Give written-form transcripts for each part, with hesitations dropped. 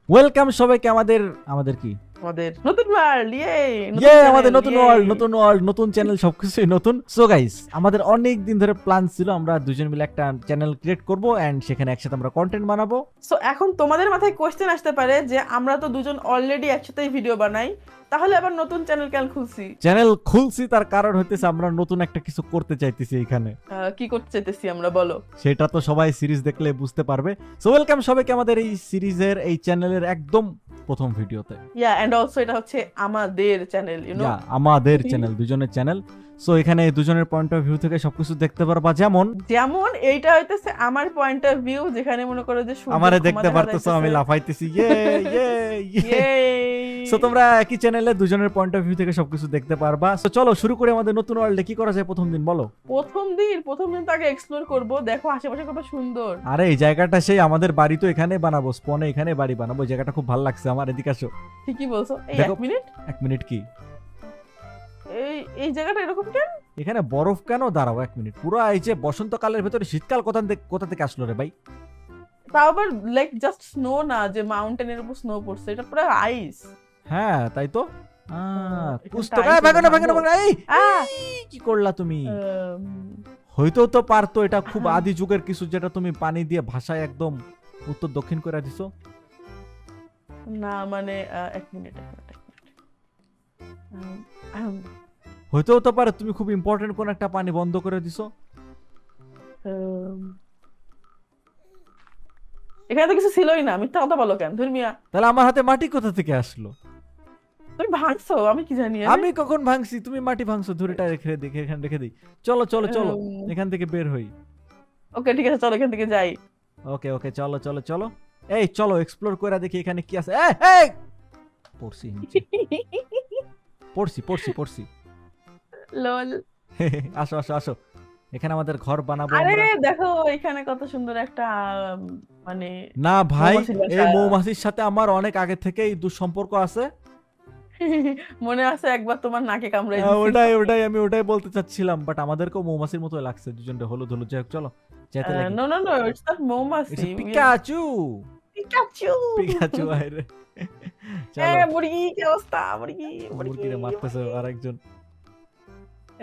Welcome সবাইকে আমাদের আমাদের কি আমাদের নতুন ওয়ার্ল্ড আমাদের নতুন ওয়ার্ল্ড নতুন চ্যানেল সবকিছুই নতুন। সো গাইস, আমাদের অনেক দিন ধরে প্ল্যান ছিল আমরা দুজন মিলে একটা চ্যানেল ক্রিয়েট করব এন্ড সেখানে একসাথে আমরা কন্টেন্ট বানাবো। সো এখন তোমাদের মাথায় কোশ্চেন আসতে পারে যে আমরা তো দুজন অলরেডি একসাথেই ভিডিও বানাই, তাহলে আবার নতুন চ্যানেল কেন খুলছি? চ্যানেল খুলছি তার কারণ হইতেছে আমরা নতুন একটা কিছু করতে চাইতেছি এখানে। কি করতে চাইতেছি আমরা, বলো? সেটা তো সবাই সিরিজ দেখলে বুঝতে পারবে। সো ওয়েলকাম সবাইকে আমাদের এই সিরিজের এই চ্যানেলের একদম প্রথম ভিডিওতে। এন্ড অলসো এটা হচ্ছে আমাদের চ্যানেল, আমাদের চ্যানেল, দুজনের চ্যানেল। সো এখানে দুজনের পয়েন্ট অফ ভিউ থেকে সবকিছু দেখতে পারবা, যেমন এইটা হইতেছে আমার পয়েন্ট অফ ভিউ, যেখানে মনে করো যে আমারে দেখতে পারতেছো আমি লাফাইতেছি, সো তোমরা একই চ্যানেলে দুজনের পয়েন্ট অফ ভিউ থেকে সবকিছু দেখতে পারবা। সো চলো শুরু করি আমাদের নতুন ওয়ার্ল্ডে কি করা যায় প্রথম দিন, বলো। প্রথম দিন তো আগে এক্সপ্লোর করব, দেখো আশেপাশে কত সুন্দর। আরে এই জায়গাটা সেই আমাদের বাড়ি তো এখানে বানাবো, স্পনে এখানে বাড়ি বানাবো, এই জায়গাটা খুব ভালো লাগছে আমার। এদিকে আসো। ঠিকই বলছো। এই এক মিনিট কি এই জায়গাটা এরকম কেন? এখানে বরফ কেন? দাঁড়াও এক মিনিট, পুরো এই যে বসন্তকালের ভেতরে শীতকাল কোথা থেকে আসলো রে ভাই? তাও আবার লাইক জাস্ট স্নো না যে মাউন্টেনের উপর স্নো পড়ছে, এটা পুরো আইস। হ্যাঁ তাই তো। কি করলা তুমি? হয়তো তো পারতো, এটা খুব আদি যুগের কিছু যেটা তুমি পানি দিয়ে ভাষায় একদম উত্তর দক্ষিণ করে দিছো। না মানে এক মিনিট হয়তো তো পারে তুমি খুব ইম্পর্টেন্ট কোন একটা পানি বন্ধ করে দিছো। এখানে তো কিছু ছিলই না, মিথ্যা কথা বলো কেন ধর্মিয়া? তাহলে আমার হাতে মাটি কোথা থেকে আসলো? তুমি ভাঙছো, আমি কি জানি? আমি কখন ভাঙছি? তুমি মাটি ভাঙছো, ধরেটা রেখে দেখে এখানে রেখে দিই। চলো চলো চলো এখান থেকে বের হই। ওকে ঠিক আছে, চলো এখান থেকে যাই। ওকে ওকে চলো চলো চলো। এই চলো এক্সপ্লোর করে দেখি এখানে কি আছে। পড়ছি পড়ছি পড়ছি পড়ছি। লল। আসো আসো আসো, এখানে আমাদের ঘর বানাবো। আরে দেখো এখানে কত সুন্দর একটা মানে। না ভাই, এই মৌমাছির সাথে আমার অনেক আগে থেকেই দুঃসম্পর্ক আছে। মনে আছে একবার তোমার নাকে কামড়াই? ওটাই আমি বলতে চাচ্ছিলাম, বাট আমাদেরকেও মৌমাছির মতো লাগছে দুজনটা হলুদ হলুদ। যাই হোক চলো যেতে লাগি। No no no, it's not মৌমাছি, পিকাচু। পিকাচু আরে চলো। মুরগি কি অবস্থা? মুরগিরে মারতেছে আরেকজন।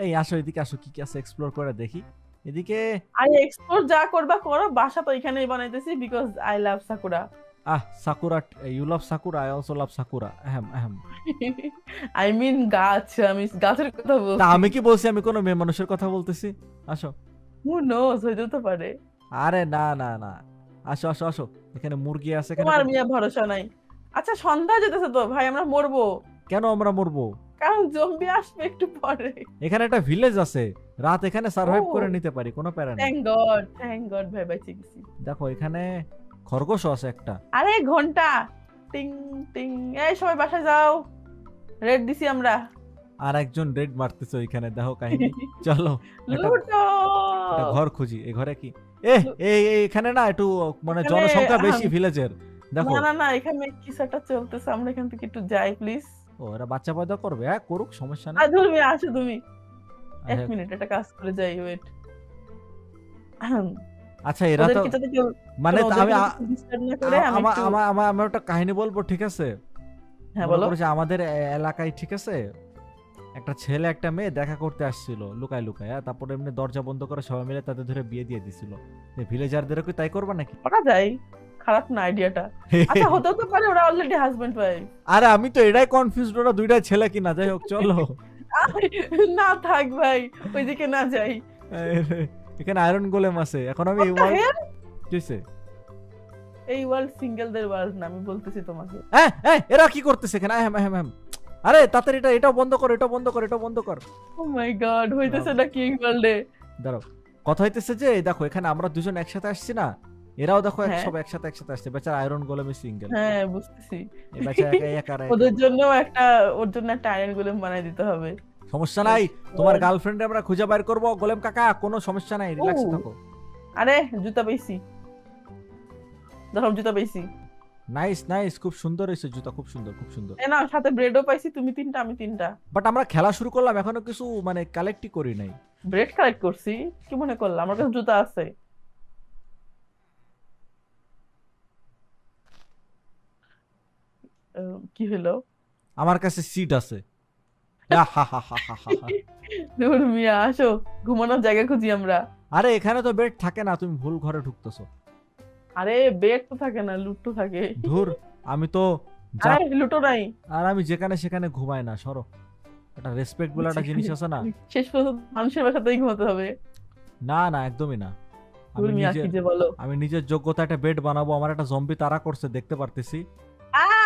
এই আসো এদিকে আসো, কি কি আছে এক্সপ্লোর করে দেখি এদিকে। আরে এক্সপ্লোর যা করবা করো, বাসা তো এখানেই বানাইতেছি because I love Sakura. Sakura, you love Sakura, I also love Sakura. I mean গাছ, আমি গাছের কথা বলছি। তা আমি কি বলছি? আমি কোনো মেয়ে মানুষের কথা বলতেছি। আসো। হু নোস, হইতে তো পারে। আরে না না না, আসো আসো আসো, এখানে মুরগি আছে। তোমার মিয়া ভরসা নাই। আচ্ছা সন্ধ্যা যেতেছে তো ভাই, আমরা মরবো। কেন আমরা মরবো? কারণ জম্বি আসবে একটু পরে। এখানে একটা ভিলেজ আছে, রাত এখানে সার্ভাইভ করে নিতে পারি, কোনো প্যারা নেই। থ্যাংক গড ভাই, বেঁচে গেছি। দেখো এখানে খরগোশ আছে একটা। আরে ঘন্টা টিং টিং। এই সবাই বাসায় যাও, রেড দিছি আমরা। আর একজন রেড মারতেছে ওইখানে, দেখো কাহিনী। চলো একটা ঘর খুঁজি। এই ঘরে কি? এখানে না একটু মানে জনসংখ্যা বেশি ভিলেজের। দেখো না না, এখানে কিছু একটা চলতেছে, আমরা এখান থেকে একটু যাই প্লিজ। ওরা বাচ্চা পয়দা করবে, হ্যাঁ করুক, সমস্যা নেই। তুমি আসো, তুমি এক মিনিট একটা কাজ করে যাই, ওয়েট। আচ্ছা এরা তো মানে আমি একটা কাহিনী বলবো, ঠিক আছে? হ্যাঁ বলো। আমাদের এলাকায় ঠিক আছে, একটা ছেলে একটা মেয়ে দেখা করতে আসছিল লুকায় লুকায়, তারপরে এমনি দরজা বন্ধ করে সবাই মিলে তাদের ধরে বিয়ে দিয়ে দিছিল। ভিলেজারদেরও কি তাই করবা নাকি? করা যায়, খারাপ না আইডিয়াটা। আচ্ছা হতেও তো পারে ওরা অলরেডি হাজবেন্ড ওয়াইফ। আরে আমি তো এটাই কনফিউজড, ওরা দুইটা ছেলে কিনা। যাই হোক চলো। না থাক ভাই, ওইদিকে না যাই। এখানে আয়রন গোলেম আছে। এখন আমি এই ওয়ার্ল্ড সিঙ্গেলদের ওয়ার্ল্ড না, আমি বলতেছি তোমাকে। এরা কি করতেছে এখানে? আরে তাড়াতাড়ি এটাও বন্ধ কর, এটাও বন্ধ কর, এটাও বন্ধ কর। ও মাই গড, হইতেছে না কি ওয়ার্ল্ডে? দাঁড়াও, কথা হইতেছে যে দেখো এখানে আমরা দুজন একসাথে আসছি না, এরাও দেখো সব একসাথে একসাথে আসছে। বেচারা আয়রন গোলেমই সিঙ্গেল। হ্যাঁ বুঝতেছি। ওর জন্য একটা আয়রন গোলেম বানাই দিতে হবে। সমস্যা নাই, তোমার গার্লফ্রেন্ড আমরা খুঁজে বাইর করব। গোলেম কাকা কোনো সমস্যা নাই, রিল্যাক্স থাকো। আরে জুতা পেয়েছি, দেখো জুতা পেয়েছি। নাইস নাইস, খুব সুন্দর হয়েছে জুতা, খুব সুন্দর খুব সুন্দর। না সাথে ব্রেডও পাইছি, তুমি 3টা আমি 3টা। বাট আমরা খেলা শুরু করলাম, এখনো কিছু মানে কালেক্টই করি নাই। ব্রেড কালেক্ট করছি, কি মনে করলাম? আমার কাছে জুতা আছে। কি হলো? আমার কাছে সিট আছে। আহাহাহাহাহা। দূর মিয়া, আসো ঘুমানোর জায়গা খুঁজি আমরা। আরে এখানে তো বেড থাকে না, তুমি ভুল ঘরে ঢুকতেছো। আরে বেড তো থাকে না, লুটো থাকে। ধুর, আমি তো আরে লুটো নাই। আর আমি যেখানে সেখানে ঘুমাই না, সরো। একটা রেসপেক্ট বলে একটা জিনিস আছে না। শেষ পর্যন্ত মানুষের বাসাতেই ঘুমাতে হবে। না না, একদমই না। দূর মিয়া, কি যে বলো। আমি নিজের যোগ্যতা একটা বেড বানাবো। আমার একটা জম্বি তাড়া করছে, দেখতে পারতেছি।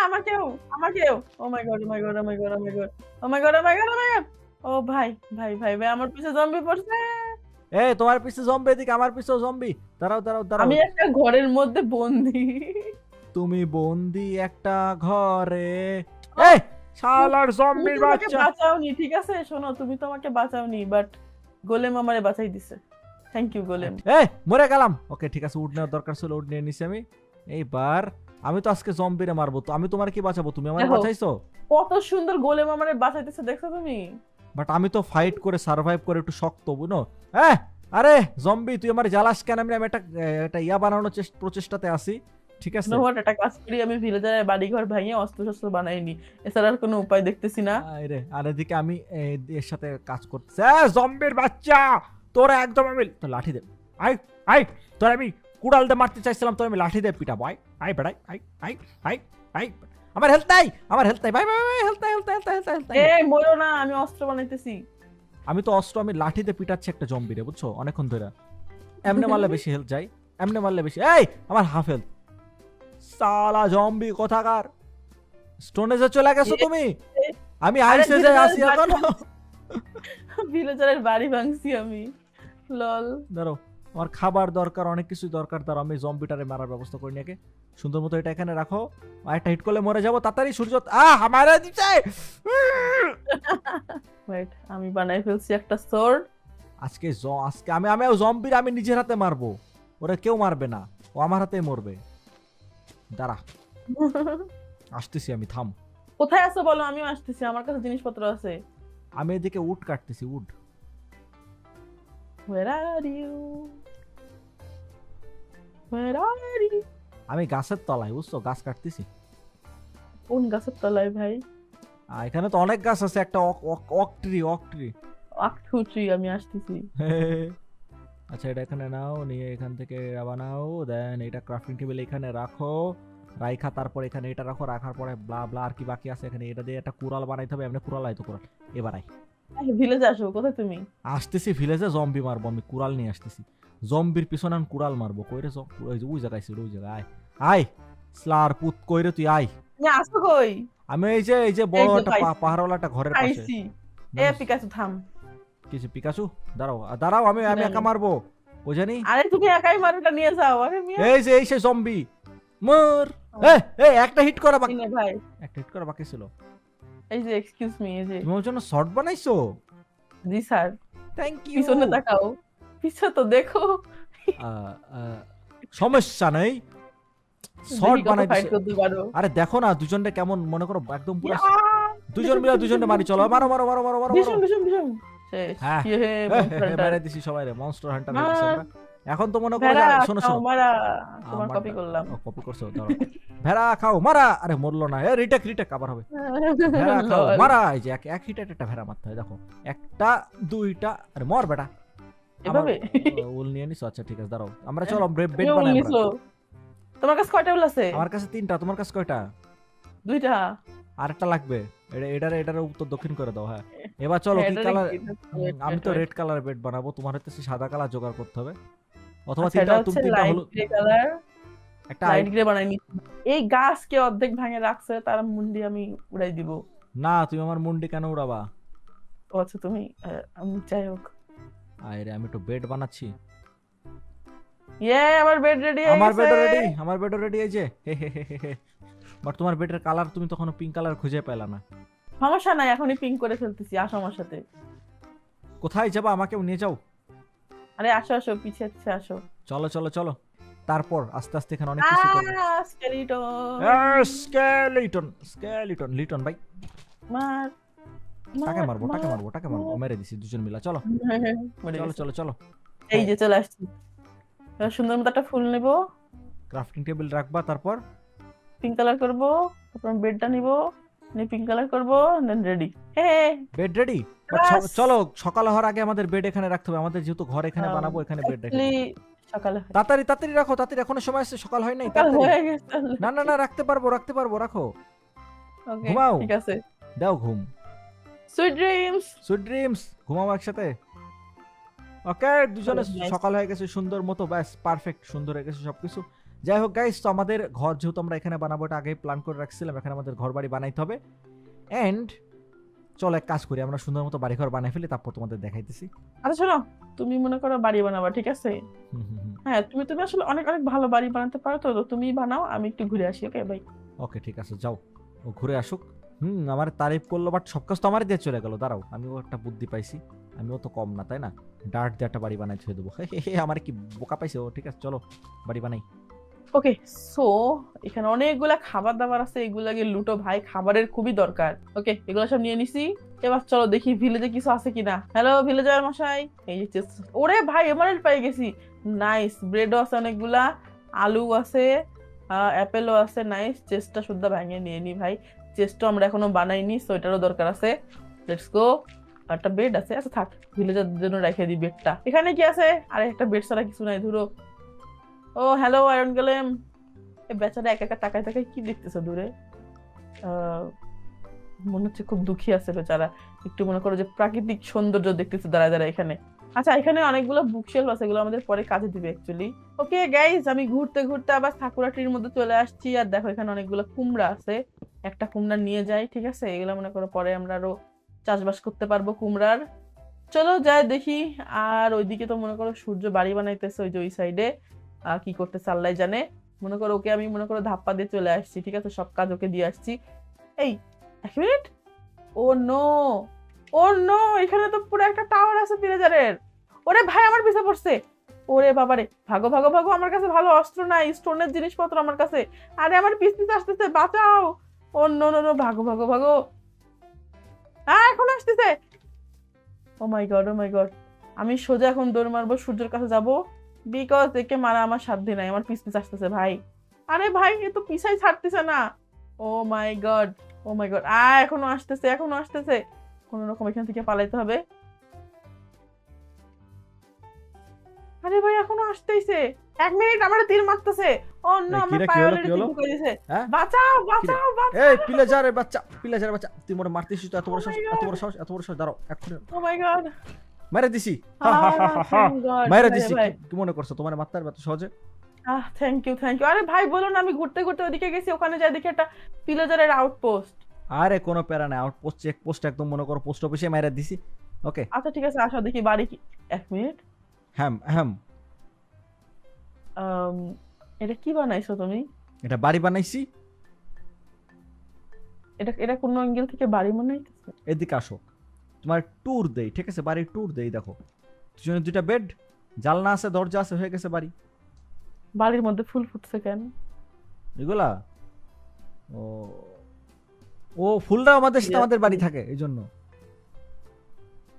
আমাকেও, আমাকেও। ও মাই গড, ও মাই গড, ও মাই গড, ও মাই গড, ও মাই গড, ও মাই গড, ও মাই গড। ও ভাই, ভাই, ভাই, ভাই, আমার পিছে জম্বি পড়ছে। এই তোমার পিছে জম্বি, এদিকে আমার পিছেও জম্বি। দাঁড়াও দাঁড়াও দাঁড়াও। আমি একটা ঘরের মধ্যে বন্দি। তুমি বন্দি একটা ঘরে। এই শালার তুমি জম্বির তো আমাকে বাচ্চা। বাঁচাওনি, ঠিক আছে? শোনো, তুমি তো আমাকে বাঁচাওনি, বাট গোলেম আমারে বাঁচাই দিছে। Thank you Golem. এই মরে গেলাম। ওকে ঠিক আছে, উড নেওয়ার দরকার ছিল, উড নিয়ে নিছি আমি। এইবার আমি তো আজকে জম্বিরে মারবো। তো আমি তোমার কি বাঁচাবো? তুমি আমারে দেখো, বাঁচাইছো। কত সুন্দর গোলেম আমারে বাঁচাইতেছে, দেখছো তুমি? বাট আমি তো ফাইট করে সার্ভাইভ করে একটু শক্ত, বুঝো। আরে জম্বি, তুই আমার জ্বালাস কেন? আমি একটা ইয়া বানানোর প্রচেষ্টাতে আছি, ঠিক আছে? নোহাট, একটা কাজ করি, আমি ভিলেজারের বাড়িঘর ভাঙিয়ে অস্ত্র শস্ত্র বানাইনি, এছাড়া আর কোনো উপায় দেখতেছি না। আরে আর এদিকে আমি এর সাথে কাজ করতেছি। জম্বির বাচ্চা, তোরা একদম আমি তো লাঠি দে। আই আই, তোর আমি কুড়াল দিয়ে মারতে চাইছিলাম, তোর আমি লাঠি দিয়ে পিটাবো। আই বেড়াই, আই আই আই আই। আমার হেলথ নাই, আমার হেলথ নাই, ভাই ভাই ভাই, হেলথ নাই, হেলথ নাই, হেলথ নাই, হেলথ নাই। এই মরো না, আমি অস্ত্র বানাইতেছি। আমি তো অস্ত্র, আমি লাঠিতে পিটাচ্ছি একটা জম্বিরে, বুঝছো, অনেকক্ষণ ধরে। এমনে মারলে বেশি হেলথ যায়, এমনে মারলে বেশি। এই আমার হাফ হেলথ। সালা জম্বি কোথাকার। স্টোনেজে চলে গেছো তুমি। আমি আইসে যাই আসি এখন। ভিলেজারের বাড়ি ভাঙছি আমি। লল। ধরো, আমার খাবার দরকার, অনেক কিছু দরকার, তার আমি জম্বিটারে মারার ব্যবস্থা করি নাকি। সুন্দর মতো এটা এখানে রাখো। একটা হিট করলে মরে যাবো তাড়াতাড়ি। সূর্য আমারে দিচ্ছে। ওয়েট, আমি বানাই ফেলছি একটা সোর্ড। আজকে আমি জম্বির আমি নিজের হাতে মারবো। ওরা কেউ মারবে না, ও আমার হাতেই মরবে। দাঁড়া, আসতেছি আমি, থাম। কোথায় আছো বলো, আমিও আসতেছি, আমার কাছে জিনিসপত্র আছে। আমি এদিকে উড কাটতেছি, wood. Where are you? Where are you? আমি গাছের তলায়, বুঝছো, গাছ কাটতেছি। কোন গাছের তলায় ভাই? এখানে তো অনেক গাছ আছে, একটা ওক ট্রি, ওক ট্রি। আকঠুচি, আমি আসতেছি। আচ্ছা, এটা এখানে নাও, নিয়ে এখান থেকে এটা বানাও, দেন এটা ক্রাফটিং টেবিল এখানে রাখো। রাইখা তারপর এখানে এটা রাখো, রাখার পরে ব্লা ব্লা আর কি বাকি আছে এখানে, এটা দিয়ে একটা কুড়াল বানাইতে হবে। এমনি কুড়াল আইতো, কুড়াল। এবার ভিলেজে আসো, কোথায় তুমি? আসতেছি ভিলেজে, জম্বি মারবো আমি, কুড়াল নিয়ে আসতেছি। জম্বির পিছনে আমি কুড়াল মারবো। কইরে ওই জায়গায় ছিল, ওই জায়গায়। আয় স্লার পুত, কইরে তুই আয়। আসো কই? আমি এই যে বড় একটা পাহাড়ওয়ালা একটা ঘরের পাশে। পিকাচু থাম। কিছু পিকাচু, দাঁড়াও দাঁড়াও, আমি একা মারবো। কই জানি। আরে তুমি একাই মারোটা নিয়ে যাও। আরে মিয়া, এই সে জম্বি মর। একটা হিট করা বাকি ভাই, একটা হিট করা বাকি ছিল। এই যে এক্সকিউজ মি, এই যে তুমি ওর জন্য শর্ট বানাইছো? জি স্যার। Thank you. পিছনে তাকাও, পিছনে তো দেখো। সমস্যা নেই, শর্ট বানাই দিছি। আরে দেখো না দুজনটা কেমন, মনে করো একদম পুরো দুজন মিলে দুজনটা মারি। চলো মারো মারো মারো মারো মারো। ভীষণ ভীষণ ভীষণ শেষ। মেরে দিছি সবাই রে, মনস্টার হান্টার হয়ে গেছে আমরা। এখন তো মনে করো, শোনো শোনো, মারা তোমার কপি করলাম। কপি করছো, ধরো। ভেড়া খাও মারা। আরে মরলো না, রিটেক আবার হবে। ভেড়া খাও মারা। এই যে এক হিটে একটা ভেড়া মারতে হয়, দেখো। একটা দুইটা, আরে মর বেটা। এভাবে উল নিয়ে নিছো? আচ্ছা ঠিক আছে, দাঁড়াও, আমরা চলো বেড বানাই আমরা। তোমার কাছে কয়টা উল আছে? আমার কাছে 3টা। তোমার কাছে কয়টা? 2টা। আরেকটা লাগবে। এটার উত্তর দক্ষিণ করে দাও। হ্যাঁ, এবার চলো কি কালার? আমি তো রেড কালার বেড বানাবো, তোমার হচ্ছে সাদা কালার জোগাড় করতে হবে। অথবা তিনটা হলো কালার, একটা লাইট গ্রে বানাই নি। এই গাছকে অর্ধেক ভাঙে রাখছে, তার মুন্ডি আমি উড়াই দিব। না, তুমি আমার মুন্ডি কেন উড়াবা? ও আচ্ছা, তুমি আমি যাই হোক। আরে আমি তো বেড বানাচ্ছি। আমার বেড রেডি। আমার বেড রেডি এই যে। বাট তোমার বেডের কালার তুমি তখন পিঙ্ক কালার খুঁজে পেলা না। সমস্যা নাই, এখনই পিঙ্ক করে ফেলতেছি। আসো আমার সাথে। কোথায় যাবা? আমাকেও নিয়ে যাও। আরে আসো আসো, পিছিয়ে আসো। চলো চলো চলো। তারপর আস্তে আস্তে এখানে অনেক কিছু করব। স্কেলিটন লিটন ভাই, মার। টাকা মারবো মেরে দিছি দুজন মিলা। চলো চলো চলো চলো। এই যে চলে আসছি। সুন্দর মতো একটা ফুল নেব, ক্রাফটিং টেবিল রাখবা, তারপর পিঙ্ক কালার করব। তারপর বেডটা নিব, পিঙ্ক কালার করবো, দেন রেডি। হে বেড রেডি। Yes! চলো সকাল হওয়ার আগে আমাদের বেড এখানে রাখতে হবে, আমাদের যেহেতু ঘর এখানে বানাবো, এখানে বেড রেখে actually দেবো। সকালে হয়। তাড়াতাড়ি তাড়াতাড়ি রাখো, তাড়াতাড়ি, এখনো সময় আছে, সকাল হয় নাই, সকাল তাড়াতাড়ি। হয়ে গেছে। না না না, রাখতে পারবো, রাখো। ওকে ঘুমাও। ঠিক আছে। দাও ঘুম। Sweet dreams. সুইট ড্রিমস, ঘুমাও একসাথে। ওকে, দুজনে Nice. সকাল হয়ে গেছে সুন্দর মতো, ব্যাস পারফেক্ট, সুন্দর হয়ে গেছে সবকিছু। যাই হোক গাইস, তো আমাদের ঘর যেহেতু আমরা এখানে বানাবো, এটা আগেই প্ল্যান করে রাখছিলাম, এখানে আমাদের ঘর বাড়ি বানাইতে হবে। এন্ড চলো এক কাজ করি, আমরা সুন্দর মতো বাড়ি ঘর বানাই ফেলি, তারপর তোমাদের দেখাইতেছি। আচ্ছা শোনো, তুমি মনে করো বাড়ি বানাবা, ঠিক আছে? হুম হুম হুম। হ্যাঁ, তুমি আসলে অনেক অনেক ভালো বাড়ি বানাতে পারো, তো তুমি বানাও, আমি একটু ঘুরে আসি। ওকে ভাই। ওকে ঠিক আছে, যাও, ও ঘুরে আসুক। আমার তারিফ করলো, বাট সব কাজ তো আমারই দিয়ে চলে গেল। দাঁড়াও, আমিও একটা বুদ্ধি পাইছি, আমিও তো কম না, তাই না? ডার্ট দিয়ে একটা বাড়ি বানাই ছেড়ে দেবো। আমার কি বোকা পাইছে ও? ঠিক আছে চলো বাড়ি বানাই। ওকে সো এখানে অনেকগুলা খাবার দাবার আছে, এগুলাকে লুটো ভাই, খাবারের খুবই দরকার। ওকে, এগুলো সব নিয়ে নিছি। এবার চলো দেখি ভিলেজে কিছু আছে কিনা। হ্যালো ভিলেজার মশাই, এই যে ওরে ভাই এমারেল্ড পেয়ে গেছি। নাইস, ব্রেডও আছে অনেকগুলা, আলু আছে, অ্যাপেলও আছে। নাইস, চেস্টটা শুদ্ধ ভাঙিয়ে নিয়ে নি ভাই, চেস্টও আমরা এখনো বানাইনি, সো এটারও দরকার আছে। Let's go. একটা বেড আছে, আচ্ছা থাক, ভিলেজার জন্য রেখে দিই বেডটা। এখানে কি আছে? আরে একটা বেড ছাড়া কিছু নাই, ধরো। ও হ্যালো আয়রন গোলেম। এই বেচারা একা একা তাকায় তাকায় কি দেখতেছে দূরে? মনে হচ্ছে খুব দুঃখী আছে বেচারা, একটু মনে করো যে প্রাকৃতিক সৌন্দর্য দেখতেছে দাঁড়ায় দাঁড়ায় এখানে। আচ্ছা, এখানে অনেকগুলো বুকশেলফ আছে, এগুলো আমাদের পরে কাজে দিবে অ্যাকচুয়ালি। ওকে গাইজ, আমি ঘুরতে ঘুরতে আবার সাকুরা ট্রির মধ্যে চলে আসছি, আর দেখো এখানে অনেকগুলো কুমড়া আছে। একটা কুমড়া নিয়ে যাই, ঠিক আছে? এগুলো মনে করো পরে আমরা আরো চাষবাস করতে পারবো কুমড়ার। চলো যাই দেখি। আর ওইদিকে তো মনে করো সূর্য বাড়ি বানাইতেছে, ওই যে ওই সাইডে কি করতেছে আল্লাহ জানে। মনে করো ওকে আমি মনে করো ধাপ্পা দিয়ে চলে আসছি, ঠিক আছে? সব কাজ ওকে দিয়ে আসছি। এই এক মিনিট, ও নো, ও নো, এখানে তো পুরো একটা টাওয়ার আছে ভিলেজারের। ওরে ভাই আমার পিছে পড়ছে। ওরে বাবারে, ভাগো ভাগো ভাগো, আমার কাছে ভালো অস্ত্র নাই, স্টোনের জিনিসপত্র আমার কাছে। আরে আমার পিছ পিছে আসতেছে, বাঁচাও। ও নো নো নো, ভাগো ভাগো ভাগো। এখন আসতেছে। ও মাই গড, ও মাই গড। আমি সোজা এখন দৌড় মারবো, সূর্যের কাছে যাবো, বিকজ একে মারা আমার সাধ্য নাই, আমার পিছ পিছ আসতেছে ভাই। আরে ভাই এ তো পিছাই ছাড়তেছে না। ও মাই গড, ও মাই গড, এখনো আসতেছে, এখনো আসতেছে। কোন রকম এখান থেকে পালাইতে হবে। আরে ভাই এখনো আসতেইছে। এক মিনিট, আমার তীর মারতেছে। ও নো, আমার পায়ে অলরেডি তীর ঢুকে দিয়েছে। বাঁচাও বাঁচাও বাঁচাও। এই পিলাজারের বাচ্চা, পিলাজারের বাচ্চা, তুই মোরে মারতেছিস তো? এত বড় সাহস, এত বড় সাহস, এত বড় সাহস! দাঁড়াও এক্ষুনি ও মাই গড, মেরে দিছি। থ্যাংক গড মেরে দিছি। ভাই। কি মনে করছো তোমার মারতে পারবে এত সহজে? Thank you thank you. আরে ভাই বলো না, আমি ঘুরতে ঘুরতে ওদিকে গেছি, ওখানে যাই দেখি একটা পিলাজারের আউটপোস্ট। আরে কোনো প্যারা নাই, আউটপোস্ট চেক পোস্ট একদম মনে করো পোস্ট অফিসে মেরে দিছি। ওকে আচ্ছা ঠিক আছে, আসো দেখি বাড়ি কি। এক মিনিট, হ্যাম হ্যাম, এটা কি বানাইছো তুমি? এটা বাড়ি বানাইছি। এটা এটা কোন অ্যাঙ্গেল থেকে বাড়ি বানাইতেছে? এদিকে আসো, তোমার ট্যুর দেই, ঠিক আছে? বাড়ির ট্যুর দেই। দেখো দুজনে দুইটা বেড, জানলা আছে, দরজা আছে, হয়ে গেছে বাড়ি। বাড়ির মধ্যে ফুল ফুটছে কেন? এগুলা ও ও ফুলটা আমাদের সাথে আমাদের বাড়ি থাকে এই জন্য।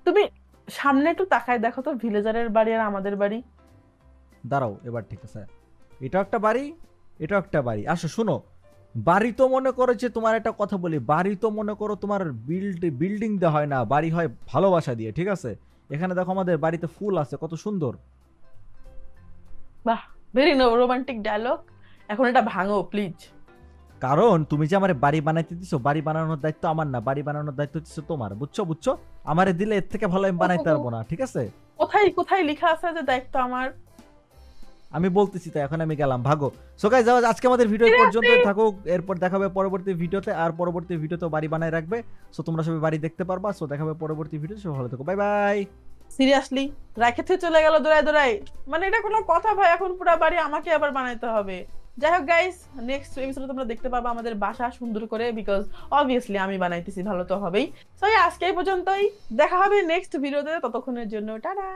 তুমি সামনে একটু তাকায় দেখো তো, ভিলেজারের বাড়ি আর আমাদের বাড়ি। দাঁড়াও এবার ঠিক আছে, এটা একটা বাড়ি, এটা একটা বাড়ি। আসো শুনো, বাড়ি তো মনে করো যে, তোমার একটা কথা বলি, বাড়ি তো মনে করো তোমার বিল্ডিং দেওয়া হয় না, বাড়ি হয় ভালোবাসা দিয়ে, ঠিক আছে? এখানে দেখো আমাদের বাড়িতে ফুল আছে, কত সুন্দর। বাহ, ভেরি রোমান্টিক ডায়লগ। এখন এটা ভাঙো প্লিজ। কারণ তুমি যে আমার বাড়ি বানাইতে দিছো, বাড়ি বানানোর দায়িত্ব আমার না, বাড়ি বানানোর দায়িত্ব দিছো তোমার, বুঝছো? বুঝছো? আমারে দিলে এর থেকে ভালো আমি বানাইতে পারবো না, ঠিক আছে? কোথায় কোথায় লেখা আছে যে দায়িত্ব আমার? আমি বলতেছি তো, এখন আমি গেলাম, ভাগো। সো গাইস, আজকে আমাদের ভিডিও পর্যন্ত থাকুক, এরপর দেখাবে পরবর্তী ভিডিওতে, আর পরবর্তী ভিডিওতে বাড়ি বানায় রাখবে, সো তোমরা সবাই বাড়ি দেখতে পারবা। সো দেখাবে পরবর্তী ভিডিওতে, সবাই ভালো থেকো, বাই বাই। সিরিয়াসলি রাখে থেকে চলে গেল দৌড়ায় দৌড়ায়, মানে এটা কোনো কথা ভাই? এখন পুরো বাড়ি আমাকে আবার বানাইতে হবে। যাই হোক গাইস, নেক্সট এপিসোডে তোমরা দেখতে পাবা আমাদের বাসা সুন্দর করে, বিকজ অবভিয়াসলি আমি বানাইতেছি, ভালো তো হবেই। সো আজকে এই পর্যন্তই, দেখা হবে নেক্সট ভিডিওতে, ততক্ষণের জন্য টাটা।